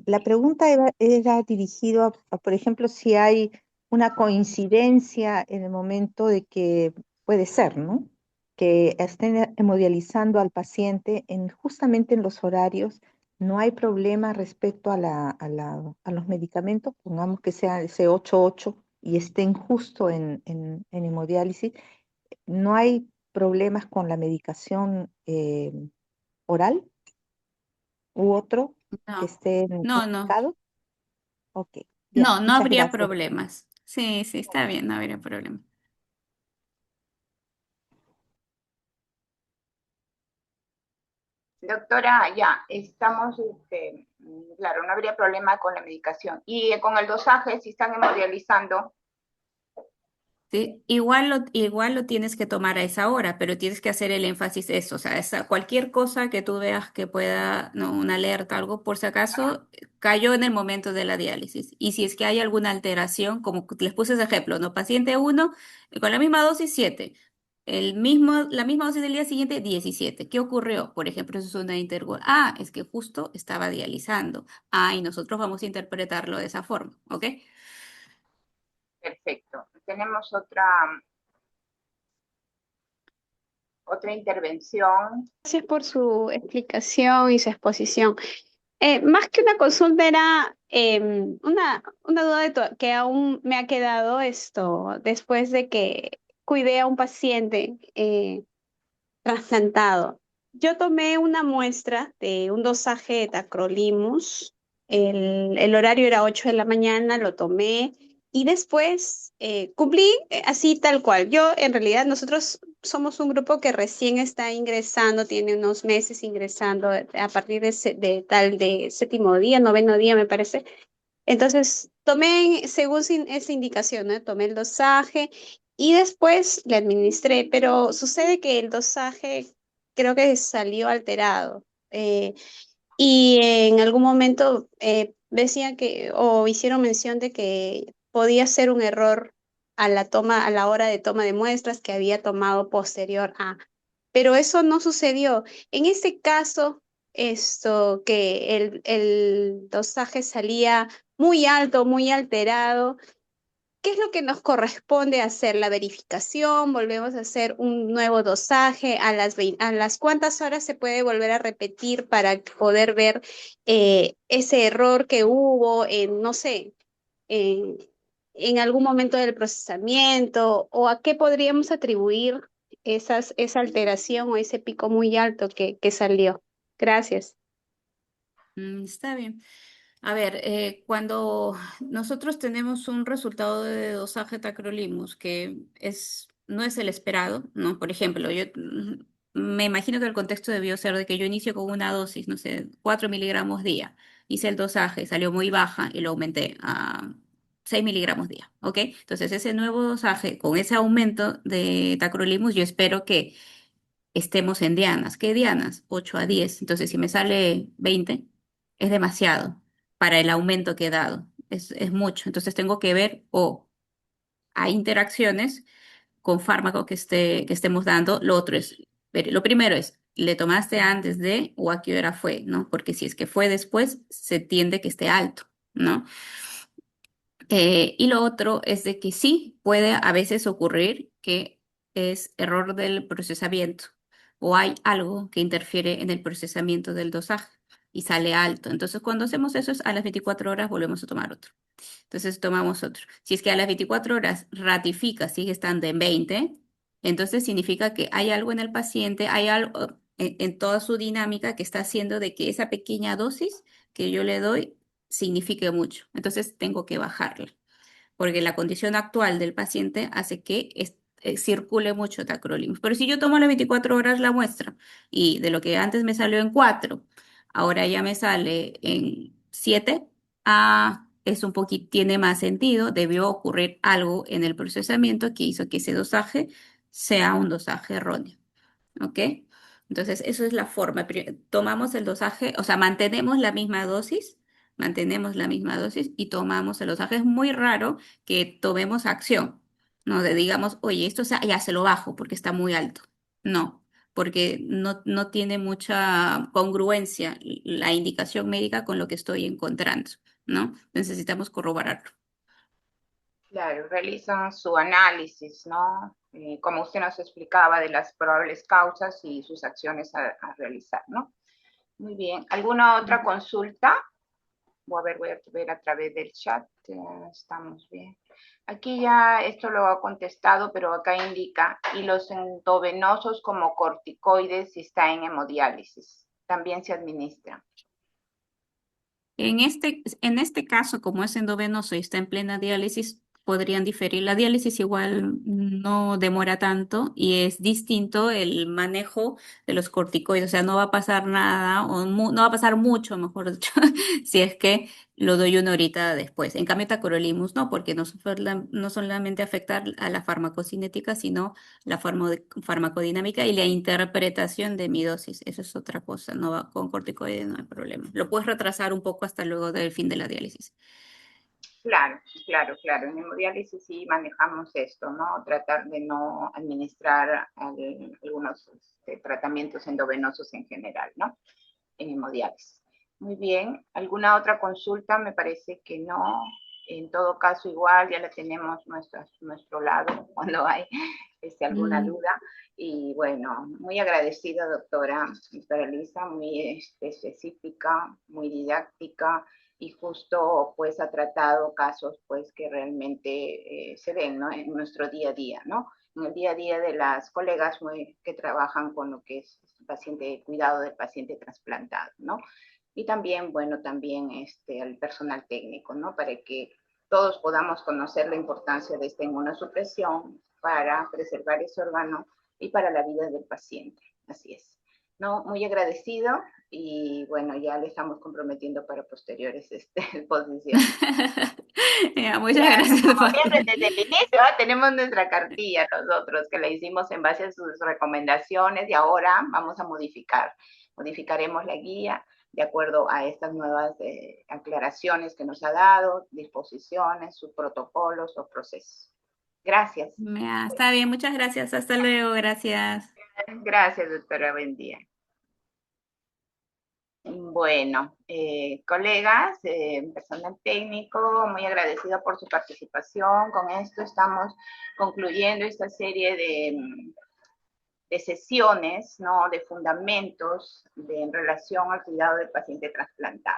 la pregunta era dirigido por ejemplo, si hay una coincidencia en el momento de que puede ser, ¿no? Que estén hemodializando al paciente justamente en los horarios, no hay problema respecto a los medicamentos, pongamos que sea ese 8-8 y estén justo en hemodiálisis, no hay problemas con la medicación oral u otro que No, esté no, no, indicado. Ok, bien, no, no muchas habría gracias. problemas. Sí, sí, está bien, no habría problema. Doctora, ya, estamos, claro, no habría problema con la medicación. Y con el dosaje, si están hemodializando, Sí, igual lo tienes que tomar a esa hora, pero tienes que hacer el énfasis eso, o sea, cualquier cosa que tú veas que pueda, no, una alerta, algo por si acaso, cayó en el momento de la diálisis. Y si es que hay alguna alteración, como les puse ese ejemplo, ¿no? Paciente uno con la misma dosis 7, la misma dosis del día siguiente 17. ¿Qué ocurrió? Por ejemplo, eso es una interval. Ah, es que justo estaba dializando. Ah, y nosotros vamos a interpretarlo de esa forma, ¿ok? perfecto. Tenemos otra intervención. Gracias por su explicación y su exposición. Más que una consulta era una duda que aún me ha quedado esto después de que cuidé a un paciente trasplantado. Yo tomé una muestra de un dosaje de tacrolimus. El horario era 8 de la mañana, lo tomé y después cumplí así tal cual. Yo, en realidad, nosotros somos un grupo que recién está ingresando, tiene unos meses ingresando a partir de séptimo día, noveno día, me parece. Entonces, tomé según esa indicación, ¿no? Tomé el dosaje y después le administré, pero sucede que el dosaje creo que salió alterado. Y en algún momento decían que, o hicieron mención de que podía ser un error a la hora de toma de muestras que había tomado posterior a. Pero eso no sucedió. En este caso, esto que el dosaje salía muy alto, muy alterado. ¿Qué es lo que nos corresponde hacer? La verificación, volvemos a hacer un nuevo dosaje, a las cuántas horas se puede volver a repetir para poder ver ese error que hubo en, no sé, en, en algún momento del procesamiento, o a qué podríamos atribuir esa alteración o ese pico muy alto que salió. Gracias. Está bien. A ver, cuando nosotros tenemos un resultado de dosaje tacrolimus que no es el esperado, ¿no? Por ejemplo, yo me imagino que el contexto debió ser de que yo inicio con una dosis, no sé, 4 miligramos día, hice el dosaje, salió muy baja y lo aumenté a 6 miligramos día, ¿ok? Entonces, ese nuevo dosaje, con ese aumento de tacrolimus, yo espero que estemos en dianas. ¿Qué dianas? 8 a 10. Entonces, si me sale 20, es demasiado para el aumento que he dado. Es mucho. Entonces, tengo que ver o hay interacciones con fármaco que estemos dando. Lo otro es, lo primero es, ¿le tomaste antes de o a qué hora fue? ¿No? Porque si es que fue después, se tiende que esté alto, ¿no? Y lo otro es de que sí puede a veces ocurrir que es error del procesamiento o hay algo que interfiere en el procesamiento del dosaje y sale alto. Entonces, cuando hacemos eso, a las 24 horas volvemos a tomar otro. Entonces, tomamos otro. Si es que a las 24 horas ratifica, sigue estando en 20, entonces significa que hay algo en el paciente, hay algo en toda su dinámica que está haciendo de que esa pequeña dosis que yo le doy signifique mucho. Entonces tengo que bajarla, porque la condición actual del paciente hace que circule mucho tacrolimus. Pero si yo tomo a las 24 horas la muestra y de lo que antes me salió en 4, ahora ya me sale en 7, es un poquito, tiene más sentido, debió ocurrir algo en el procesamiento que hizo que ese dosaje sea un dosaje erróneo. ¿Ok? Entonces, eso es la forma. Tomamos el dosaje, o sea, mantenemos la misma dosis y tomamos el dosaje. Es muy raro que tomemos acción. ¿no? De digamos, oye, esto ya se lo bajo porque está muy alto. No, porque no tiene mucha congruencia la indicación médica con lo que estoy encontrando, ¿no? Necesitamos corroborarlo. Claro, realizan su análisis, ¿no? Como usted nos explicaba, de las probables causas y sus acciones a realizar, ¿no? Muy bien. ¿Alguna otra consulta? Voy a ver a través del chat. Estamos bien. Aquí ya esto lo ha contestado, pero acá indica, y los endovenosos como corticoides si está en hemodiálisis, también se administran. En este caso, como es endovenoso y está en plena diálisis, podrían diferir. La diálisis igual no demora tanto y es distinto el manejo de los corticoides. O sea, no va a pasar nada, no va a pasar mucho, mejor dicho, si es que lo doy una horita después. En cambio, tacrolimus no, porque no solamente afecta a la farmacocinética, sino la farmacodinámica y la interpretación de mi dosis. Eso es otra cosa, no va con corticoides, no hay problema. Lo puedes retrasar un poco hasta luego del fin de la diálisis. Claro, claro, claro. En hemodiálisis sí manejamos esto, ¿no? Tratar de no administrar algunos tratamientos endovenosos en general, ¿no? En hemodiálisis. Muy bien. ¿Alguna otra consulta? Me parece que no. En todo caso, igual ya la tenemos nuestro lado cuando hay alguna Mm. duda. Y bueno, muy agradecida, doctora Lisa, muy específica, muy didáctica y justo pues ha tratado casos pues que realmente se ven, ¿no? En nuestro día a día, ¿no? En el día a día de las colegas que trabajan con lo que es cuidado del paciente trasplantado, ¿no? Y también, bueno, también al personal técnico, ¿no? Para que todos podamos conocer la importancia de esta inmunosupresión para preservar ese órgano y para la vida del paciente. Así es. No, muy agradecido y bueno, ya le estamos comprometiendo para posteriores exposiciones. Ya, muchas Claro, gracias, como siempre, Fanny. desde el inicio tenemos nuestra cartilla nosotros que la hicimos en base a sus recomendaciones y ahora vamos a modificaremos la guía de acuerdo a estas nuevas aclaraciones que nos ha dado, disposiciones, sus protocolos o procesos. Gracias. Ya, está bien, muchas gracias. Hasta luego, gracias. Gracias, doctora. Buen día. Bueno, colegas, personal técnico, muy agradecida por su participación. Con esto estamos concluyendo esta serie de sesiones, ¿no? De fundamentos en relación al cuidado del paciente trasplantado.